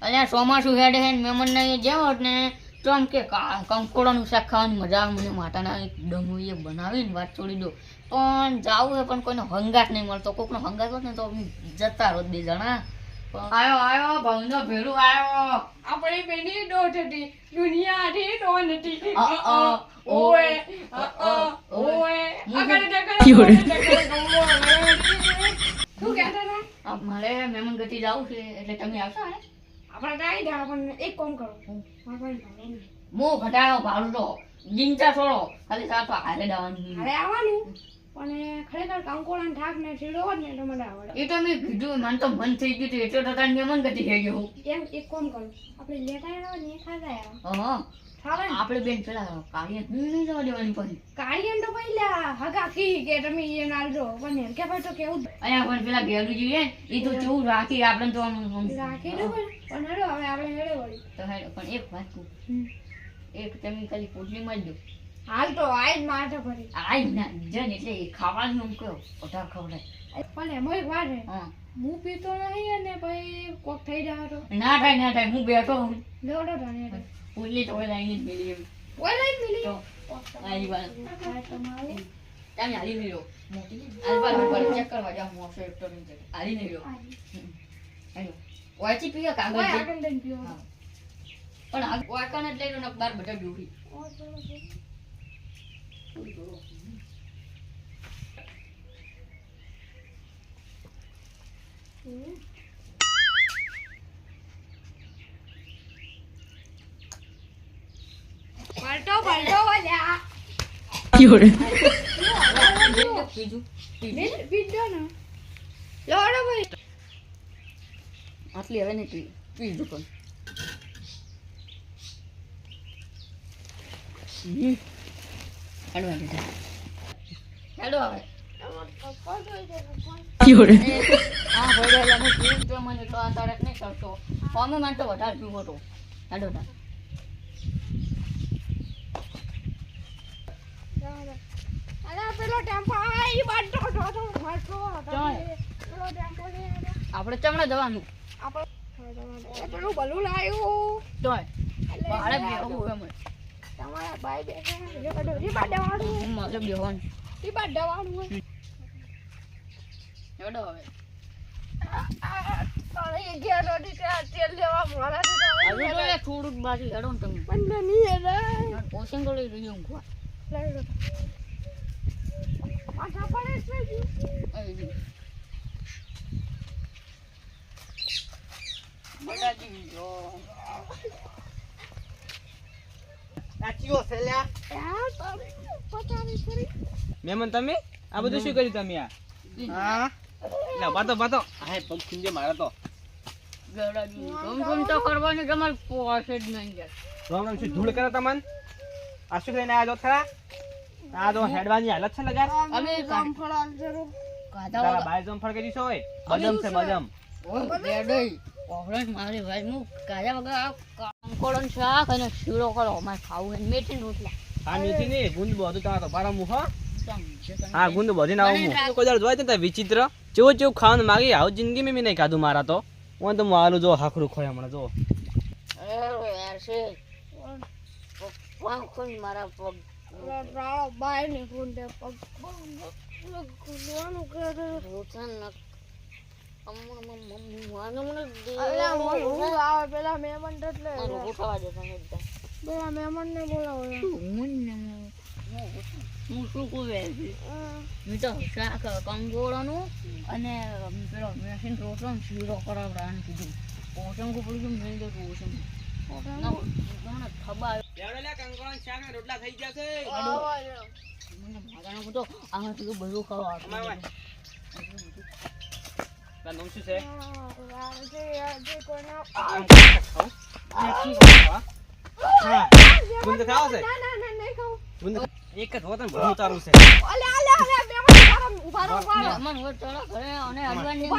અલ્યા ચોમાસું હેડે હે મહેમાન ને જેવો ને તો આમ કે કંકોડાનું શાક ખાવાની મજા આવે મને માતાના ડમુએ બનાવીને વાત છોડી દો પણ જાવું હે પણ કોઈનો હંગાત નહીં મળતો કોકનો હંગાત હોત ને તો જતા રોજ 2 જણા આયો ભાવનો ભેરું આયો આપણી બેની દોઢ હતી દુનિયાથી દોન હતી ઓએ આગળ શું કહેતા હતા મારે મહેમાન ગતિ જાવું છે એટલે તમે આવશો ને આપણે કાઈ દે આપણને એક કામ કરો મો ઘટાડો ભાડું તો ગીંચા છોડો ખાલી સાતો હારે દાવાનું અરે આવવાનું પણ ખરેખર કંકોડા ઠાક ને ઠીડો હોત ને તો મને આવડે એ તો મેં કીધું મને તો મન થઈ ગયું એટલે તો તાર મહેમાન ગતિ થઈ ગયું એમ એક કામ કરો આપણે લેતા આવો ને ખાતા આવો હા ચાલે આપણે બેન પેલા કાળિયા નહીં જવા દેવાની પછી કાળિયન તો પહેલા હગા કી કે તમે એ નાલજો પણ કે ભાઈ તો કેવું અહીંયા પણ પેલા ઘેલું જોઈએ એ તો ચૂ રાખી આપણે તો આમ રાખી દો પણ હેડો હવે આપણે હેડે વળી તો હેડો પણ એક વાત કહું એક તમે ખાલી પોટલી મારી દો હાલ તો આજ માથે ફરી આજ ના જન એટલે ખાવાનું એમ કહો ઓઢા ખવડાય પણ એમાં એક વાત હે હા હું પીતો નહીં અને પછી કોક થઈ જાય તો ના થાય હું બેઠો હું લેવડો ધને પોટલી તો લાઈન જ મેલી એમ ઓય લઈ મિલી તો આઈ વાત તમારે તમે હાલી મેળો મોટી આલવા પર ચેક કરવા જાવ મોસો એક્ટર ની જગ્યા હાલી મેળો હેલો વાચી પીયા કાગળ ઓય છે આગળ લઈને પીઓ પણ આ વાકણ જ લઈને બાર બધા ડૂબી પલટો વાલ્યા બીજું પીજો ને લોડો ભાઈ આટલી હવે ને બીજું પણ હેડો હેડો હવે હા ભરેલા હું પીવું તો મને તો આ તારક નહીં કરતો અમે મને તો વધારે પીવો તો હેડો ના અલા પેલો ટેમ્પો આઈ બાટો ઢોઢો મારતો પેલો ટેમ્પો લે આપણે ચમડા જવાનું આપણે પેલું બલૂન લાયું તોય બાળક બેહવું એમ તમારા ભાઈ બેઠા રીબા દેવાનું મારે બેહવાનું રીબા દેવાનું હેડો હવે અરે ગયા રોટી કે તેલ લેવા મોડા હવે તો એ થોડુંક બાજુ હેડો ને તમે પણ નહીં રે પોષણ તો લઈ રહ્યો હું લઈ લો માથા પડે છે બટાજી જો નાચીઓ સેલ્યા યાર પચાવી ફરી મેમન તમે આ બધું શું કર્યું તમે આ હા લા બાતો હા પગ ખીંજે મારો તો ગડાજી ગમ તો કરવાની તમાર પોસે જ નહીં જાય રામ શું ધૂળ કરે તમન આ શું લઈને આજો ખરા આ તો હેડવાની હાલત છે લગા અમે જામફળ જરૂર કાઢા તારા બાય જમફળ કરી છો હોય બદામ છે બદામ ઓય બેડઈ ઓવરસ મારી ભાઈ હું કાયા વગર આ કંકોડન શાક અને શીરો કરો મારે ખાવું હે મેથી રોટલા આ મેથી ને ગુંદ બધું તારા તો બારા મુહ હા ગુંદ બધી ના હું કોઈ દર જોય તો વિચિત્ર ચેવો ખાવાનું માંગી આવ જિંદગી મેં નહીં ખાધું મારા તો હું તો મારું જો હાખરું ખોય હમણાં જો યાર છે કોણ મારા પગ રાળો બાય ને ગુંડે પગ ગુંડવાનું કરે રોટલા ન અલ્યા હું આવે પેલા મહેમાન એટલે રોટવા દે તમે એકદમ પેલા મહેમાન ને બોલાવો હું શું કહું મેં તો શાક કંગોળાનું અને પેલો મેસીન રોટલો શીરો કરાવડાનું કીધું પોસમ પડી ગયું નહીં તો પોસમ ખબર રોટલા થઈ ગયા છે મને ભાગાનો બધો આમાંથી બધું ખાવા નામ શું છે હા ગુંદ ખાવ છે ગુંદ એક જ હોતન બહુ તારું છે મહેમાન હોય ચલો ઘરે અને હલવાની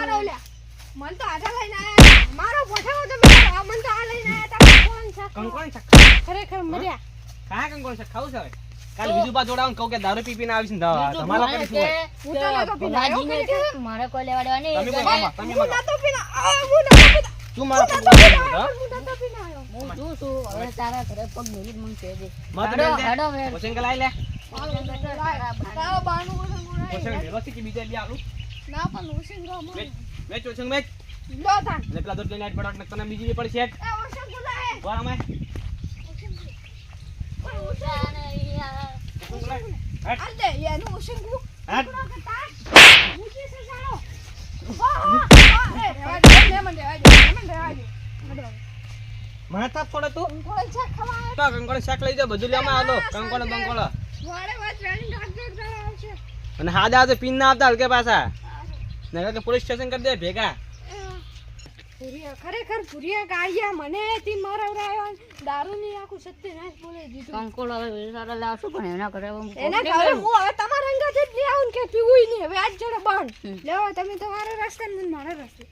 મન તો આજા લઈને આયા મારો પોઠાવો તમે મન તો આ લઈને આયા તમે કોણ છે કંકોણ છે ખરેખર મર્યા કાં કંકોણ છે ખાવું છે હવે કાલ બીજું બા જોડાવું કહું કે દારૂ પી પીને આવીશ ને તમારા લોકો શું હોય હું તો નતો પીના મારે કોઈ લેવા દેવા નહીં તમે કોઈ મામા તમે હું મામા નતો પીના હું નતો પીના તું મારા હું પગ નતો લાગી પીને ગયો, આવ્યો, હું નતો પીને આવ્યો. હું જોઉં છું હવે તારા ઘરે પગ મેલી જ મને કહેજે. મત હેડો, મેલ દે. હેડો વેર. ઓશંકા લાઈ લે. તારો બાનું ઓછું ગુણાય. ઓશંકા ભેગો છે કે બીજા લઈ આલું? ના પણ ઓછું ગુણાય. મેચ, મેચ ઓશંગ મેચ. લો તાન. એટલે પેલા દોટ લઈને આટ પડાટ ને તને બીજી પડી સેટ. એ ઓછું ગુણાય. વાર અમાય. ઊંચા નહીં આ. ઓશંગ લાઈ. હેટ. આલ દે, એનું ઓછું ગુણ. હેટ. ગુણા કરતા. ઊંચી છે સાલો. એ રહેવા દે, મહેમાન રહેવા દે, મહેમાન રહેવા દે. હેડો. મને તાપ છોડે તું? હું થોડો શાક ખાવા આવ્યો. તો કંકોડો શાક લઈ જા, બધું લેવામાં આલો. કંકોડો બંકોડો. વાડે વાત વેણી ઢાક ઢાક આવશે. અને હાદા હાથે પીન ના આવતા હલકે પાછા. નકર કે પોલીસ સ્ટેશન કરી દે ભેગા. ભુરિયા ખરેખર ભુરિયા ગાળિયા મને થી મરવરાયો દારૂ ની આખું સત્યનાશ બોલે દીધું. કંકોડો હવે વેચારા લાવશું પણ એના ઘરે હું એના કોકને ઘરે લઉં. હું હવે તમારા અંગાથી જ લઈ આવું ને કે પીવું નહીં હવે આજ જોડે બંધ હમ. લેવા તમે તમારા રસ્તે ને મને મારા રસ્તે